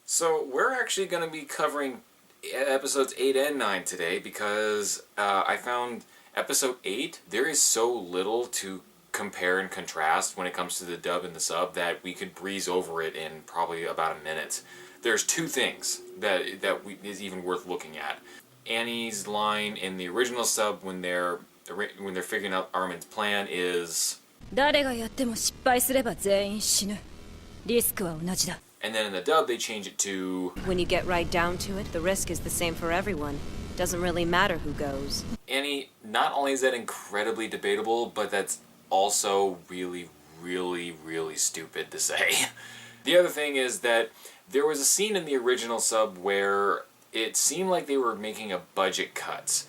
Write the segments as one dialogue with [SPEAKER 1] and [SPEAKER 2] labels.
[SPEAKER 1] So we're actually going to be covering episodes 8 and 9 today because I found episode 8, there is so little to compare and contrast when it comes to the dub and the sub that we could breeze over it in probably about a minute. There's two things that is even worth looking at. Annie's line in the original sub when they're figuring out Armin's plan is, and then in the dub they change it to,
[SPEAKER 2] when you get right down to it, the risk is the same for everyone. Doesn't really matter who goes.
[SPEAKER 1] Annie, not only is that incredibly debatable, but that's also really, really, really stupid to say. The other thing is that there was a scene in the original sub where it seemed like they were making a budget cut.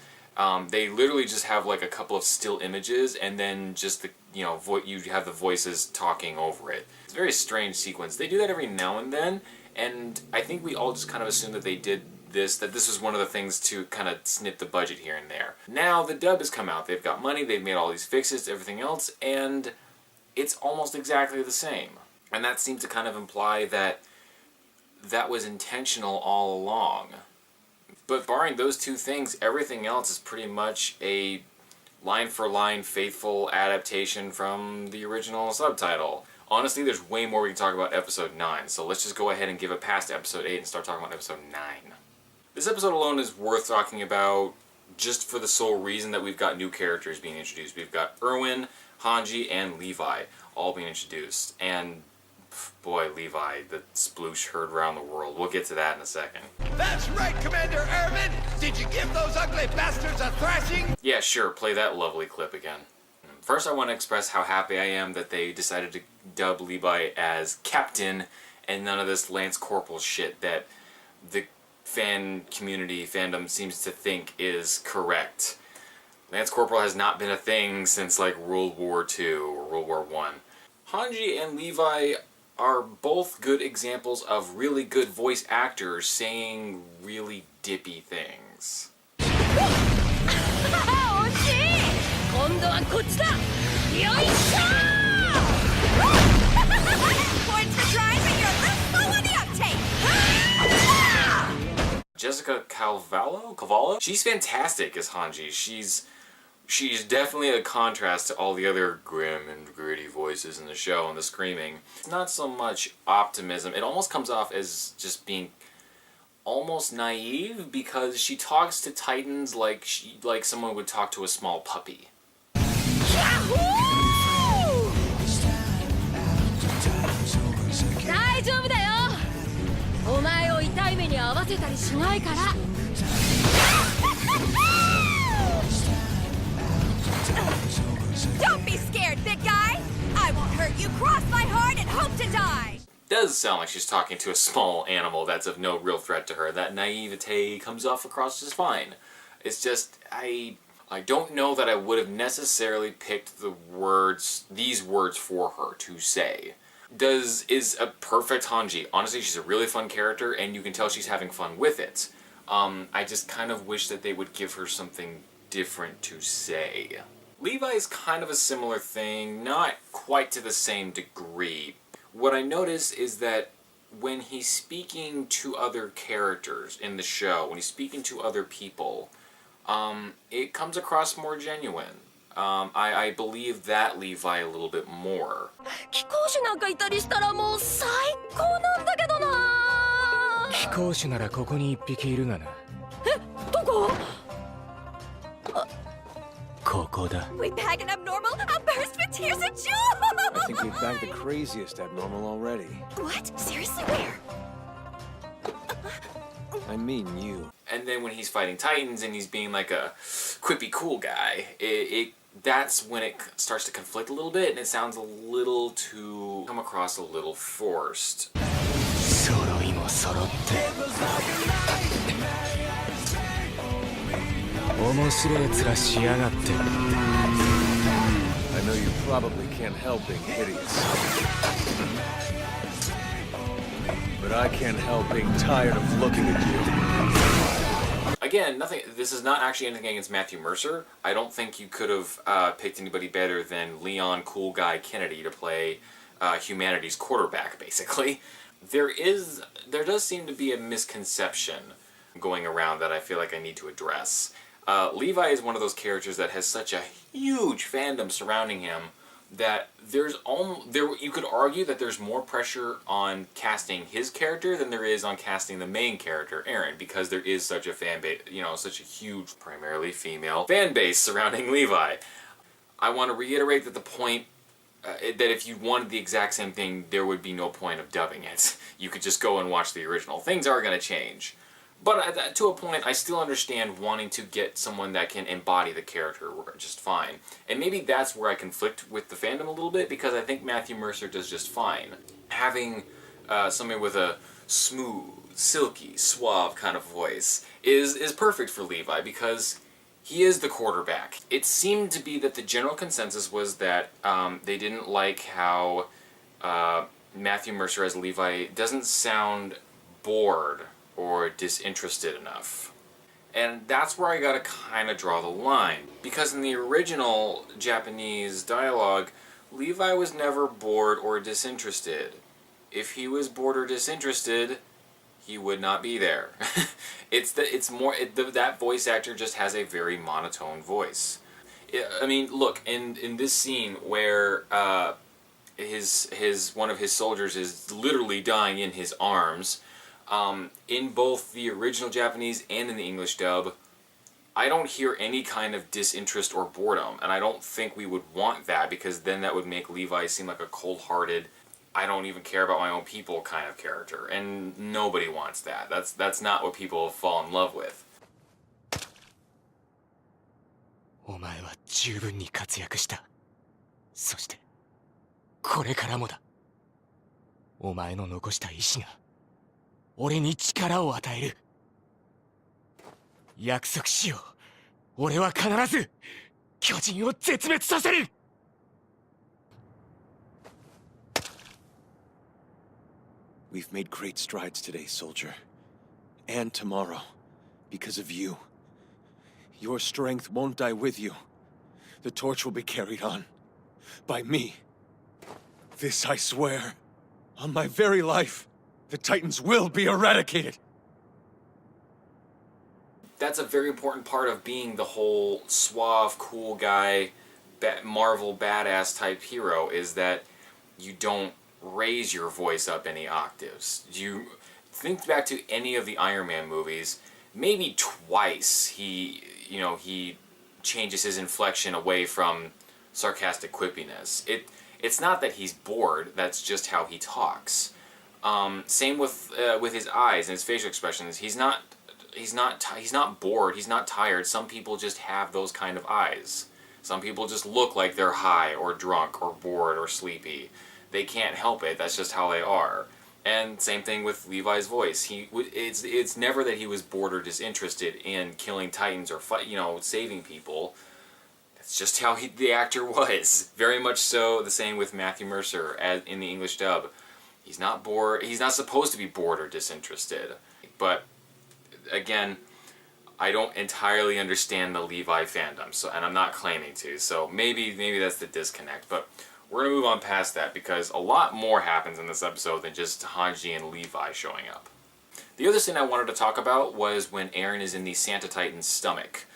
[SPEAKER 1] They literally just have like a couple of still images and then just the, you have the voices talking over it. It's a very strange sequence. They do that every now and then, and I think we all just kind of assume that they did this, that this was one of the things to kind of snip the budget here and there. Now the dub has come out. They've got money, they've made all these fixes, everything else, and it's almost exactly the same. And that seems to kind of imply that that was intentional all along. But barring those two things, everything else is pretty much a line-for-line faithful adaptation from the original subtitle. Honestly, there's way more we can talk about episode 9, so let's just go ahead and give it past episode 8 and start talking about episode 9. This episode alone is worth talking about just for the sole reason that we've got new characters being introduced. We've got Erwin, Hanji, and Levi all being introduced. And boy, Levi, the sploosh heard around the world. We'll get to that in a second.
[SPEAKER 3] That's right, Commander Erwin! Did you give those ugly bastards a thrashing?
[SPEAKER 1] Yeah, sure, play that lovely clip again. First, I want to express how happy I am that they decided to dub Levi as Captain and none of this Lance Corporal shit that the fandom seems to think is correct. Lance Corporal has not been a thing since like World War II or World War I. Hanji and Levi are both good examples of really good voice actors saying really dippy things. Jessica Cavallo? She's fantastic as Hanji. She's definitely a contrast to all the other grim and gritty voices in the show and the screaming. It's not so much optimism. It almost comes off as just being almost naive because she talks to Titans like someone would talk to a small puppy.
[SPEAKER 4] Don't be scared, big guy! I won't hurt you. Cross my heart and hope to die!
[SPEAKER 1] Does sound like she's talking to a small animal that's of no real threat to her. That naivete comes off across just fine. It's just, I don't know that I would have necessarily picked these words for her to say. Is a perfect Hanji. Honestly, she's a really fun character, and you can tell she's having fun with it. I just kind of wish that they would give her something different to say. Levi is kind of a similar thing, not quite to the same degree. What I notice is that when he's speaking to other characters in the show, when he's speaking to other people, it comes across more genuine. I believe that Levi a little bit more.
[SPEAKER 4] We bag an abnormal, I'll burst with tears of joy!
[SPEAKER 5] I think we've bagged the craziest abnormal already.
[SPEAKER 4] What? Seriously, where?
[SPEAKER 5] I mean you.
[SPEAKER 1] And then when he's fighting Titans and he's being like a quippy cool guy, that's when it starts to conflict a little bit and it sounds come across a little forced.
[SPEAKER 5] I know you probably can't help being hideous. But I can't help being tired of looking at you.
[SPEAKER 1] Again, nothing. This is not actually anything against Matthew Mercer. I don't think you could have picked anybody better than Leon Cool Guy Kennedy to play humanity's quarterback, basically. There does seem to be a misconception going around that I feel like I need to address. Levi is one of those characters that has such a huge fandom surrounding him that you could argue that there's more pressure on casting his character than there is on casting the main character, Eren, because there is such a fan base, such a huge, primarily female fan base surrounding Levi. I want to reiterate that the point that if you wanted the exact same thing, there would be no point of dubbing it. You could just go and watch the original. Things are going to change. But to a point, I still understand wanting to get someone that can embody the character just fine. And maybe that's where I conflict with the fandom a little bit, because I think Matthew Mercer does just fine. Having somebody with a smooth, silky, suave kind of voice is perfect for Levi, because he is the quarterback. It seemed to be that the general consensus was that they didn't like how Matthew Mercer as Levi doesn't sound bored or disinterested enough. And that's where I gotta kind of draw the line. Because in the original Japanese dialogue, Levi was never bored or disinterested. If he was bored or disinterested, he would not be there. That voice actor just has a very monotone voice. Look, in this scene where one of his soldiers is literally dying in his arms, in both the original Japanese and in the English dub, I don't hear any kind of disinterest or boredom, and I don't think we would want that, because then that would make Levi seem like a cold-hearted, I don't even care about my own people kind of character, and nobody wants that. That's not what people fall in love with.
[SPEAKER 6] お前は十分に活躍した。そして、これからもだ。お前の残した意志が 俺に力を与える。約束しよう。俺は必ず巨人を絶滅させる。
[SPEAKER 5] We've made great strides today, soldier. And tomorrow. Because of you. Your strength won't die with you. The torch will be carried on. By me. This I swear. On my very life. The Titans will be eradicated!
[SPEAKER 1] That's a very important part of being the whole suave, cool guy, Marvel badass type hero, is that you don't raise your voice up any octaves. You think back to any of the Iron Man movies, maybe twice he changes his inflection away from sarcastic quippiness. It's not that he's bored, that's just how he talks. Same with his eyes and his facial expressions. He's not bored. He's not tired. Some people just have those kind of eyes. Some people just look like they're high or drunk or bored or sleepy. They can't help it. That's just how they are. And same thing with Levi's voice. It's never that he was bored or disinterested in killing Titans or saving people. That's just how the actor was. Very much so. The same with Matthew Mercer in the English dub. He's not bored. He's not supposed to be bored or disinterested. But again, I don't entirely understand the Levi fandom, and I'm not claiming to. So maybe that's the disconnect. But we're gonna move on past that, because a lot more happens in this episode than just Hanji and Levi showing up. The other thing I wanted to talk about was when Eren is in the Santa Titan's stomach,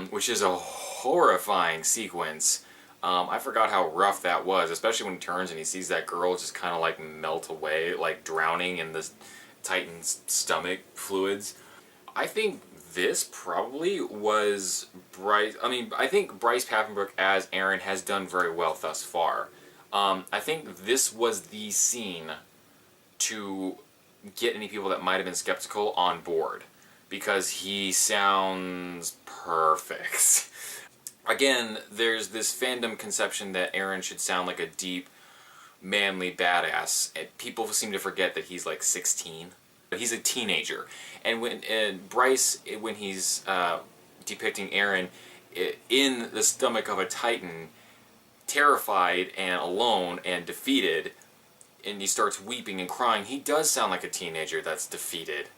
[SPEAKER 1] which is a horrifying sequence. I forgot how rough that was, especially when he turns and he sees that girl just kind of like melt away, like drowning in the Titan's stomach fluids. I think this probably was Bryce. I think Bryce Papenbrook as Eren has done very well thus far. I think this was the scene to get any people that might have been skeptical on board, because he sounds perfect. Again, there's this fandom conception that Eren should sound like a deep, manly badass. People seem to forget that he's like 16. He's a teenager. And when Bryce, when he's depicting Eren in the stomach of a Titan, terrified and alone and defeated, and he starts weeping and crying, he does sound like a teenager that's defeated.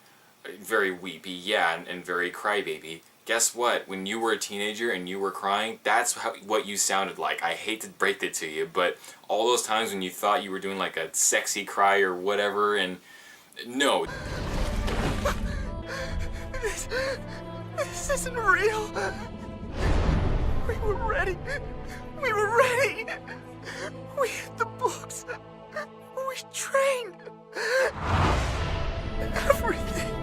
[SPEAKER 1] very weepy, yeah, and very crybaby. Guess what? When you were a teenager and you were crying, that's what you sounded like. I hate to break it to you, but all those times when you thought you were doing like a sexy cry or whatever, and no.
[SPEAKER 6] This isn't real. We were ready. We were ready. We had the books. We trained. Everything.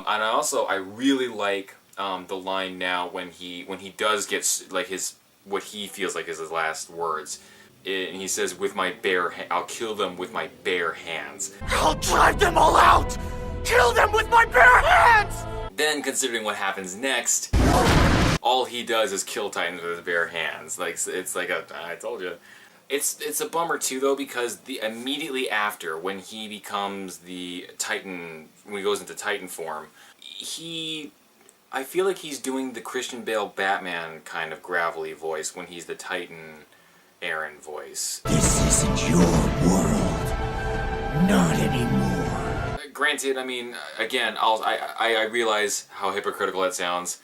[SPEAKER 1] And I really like the line now when he does get like what he feels like is his last words. And he says, I'll kill them with my bare hands.
[SPEAKER 6] I'll drive them all out! Kill them with my bare hands!
[SPEAKER 1] Then, considering what happens next, all he does is kill Titans with his bare hands. Like, it's like I told you. It's a bummer too, though, because immediately after, when he becomes the Titan, when he goes into Titan form, I feel like he's doing the Christian Bale Batman kind of gravelly voice when he's the Titan Eren voice.
[SPEAKER 6] This isn't your world. Not anymore.
[SPEAKER 1] Granted, I mean, again, I realize how hypocritical that sounds.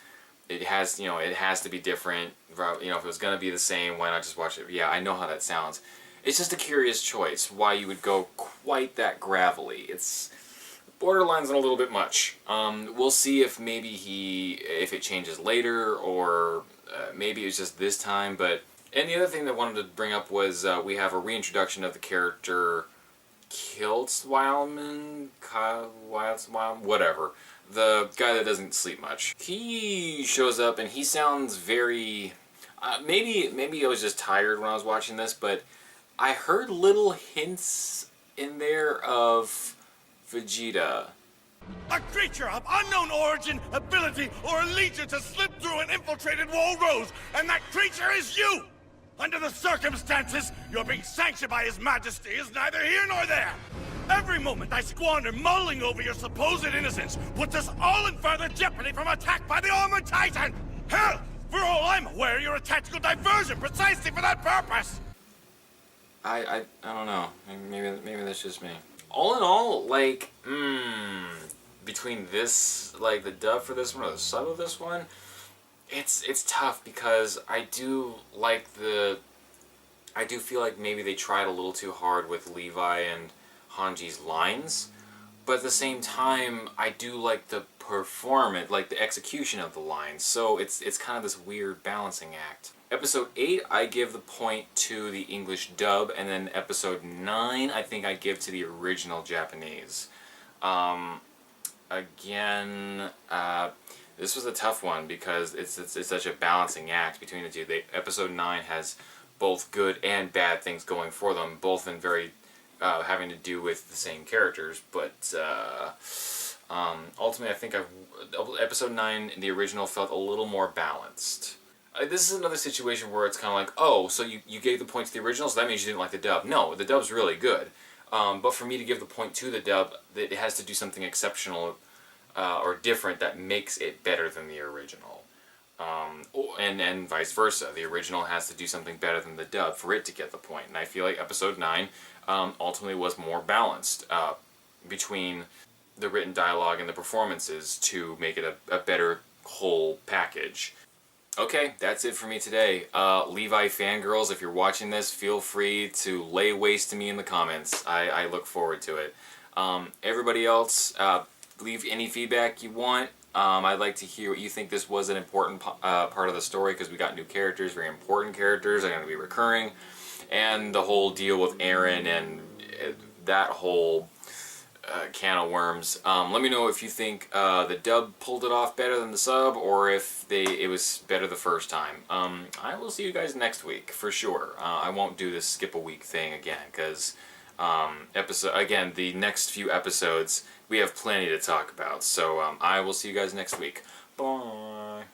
[SPEAKER 1] It has to be different. If it was gonna be the same, why not just watch it? Yeah, I know how that sounds. It's just a curious choice why you would go quite that gravelly. It's borderlines and a little bit much. We'll see if maybe if it changes later, or maybe it's just this time. And the other thing that I wanted to bring up was we have a reintroduction of the character Kiltzwilman, whatever. The guy that doesn't sleep much. He shows up and he sounds very... maybe I was just tired when I was watching this, but I heard little hints in there of Vegeta.
[SPEAKER 3] A creature of unknown origin, ability, or allegiance has slipped through and infiltrated Rose, and that creature is you! Under the circumstances, your being sanctioned by His Majesty is neither here nor there. Every moment I squander mulling over your supposed innocence puts us all in further jeopardy from attack by the armored Titan! Hell, for all I'm aware, you're a tactical diversion precisely for that purpose!
[SPEAKER 1] I don't know. Maybe that's just me. All in all, like, between this, like, the dub for this one or the sub of this one, it's tough because I do feel like maybe they tried a little too hard with Levi and Hanji's lines, but at the same time, I do like the performance, like the execution of the lines, so it's kind of this weird balancing act. Episode 8, I give the point to the English dub, and then Episode 9, I think I give to the original Japanese. This was a tough one because it's such a balancing act between the two. Episode 9 has both good and bad things going for them, both in very having to do with the same characters, but ultimately I think Episode 9, the original, felt a little more balanced. This is another situation where it's kind of like, oh, so you gave the point to the original, so that means you didn't like the dub. No, the dub's really good. But for me to give the point to the dub, it has to do something exceptional or different that makes it better than the original. And vice versa. The original has to do something better than the dub for it to get the point. And I feel like Episode 9 ultimately was more balanced between the written dialogue and the performances to make it a better whole package. Okay, that's it for me today. Levi fangirls, if you're watching this, feel free to lay waste to me in the comments. I look forward to it. Everybody else, leave any feedback you want. I'd like to hear what you think. This was an important part of the story because we got new characters, very important characters. They're going to be recurring. And the whole deal with Eren and that whole can of worms. Let me know if you think the dub pulled it off better than the sub, or if it was better the first time. I will see you guys next week for sure. I won't do this skip a week thing again because the next few episodes we have plenty to talk about. So I will see you guys next week. Bye.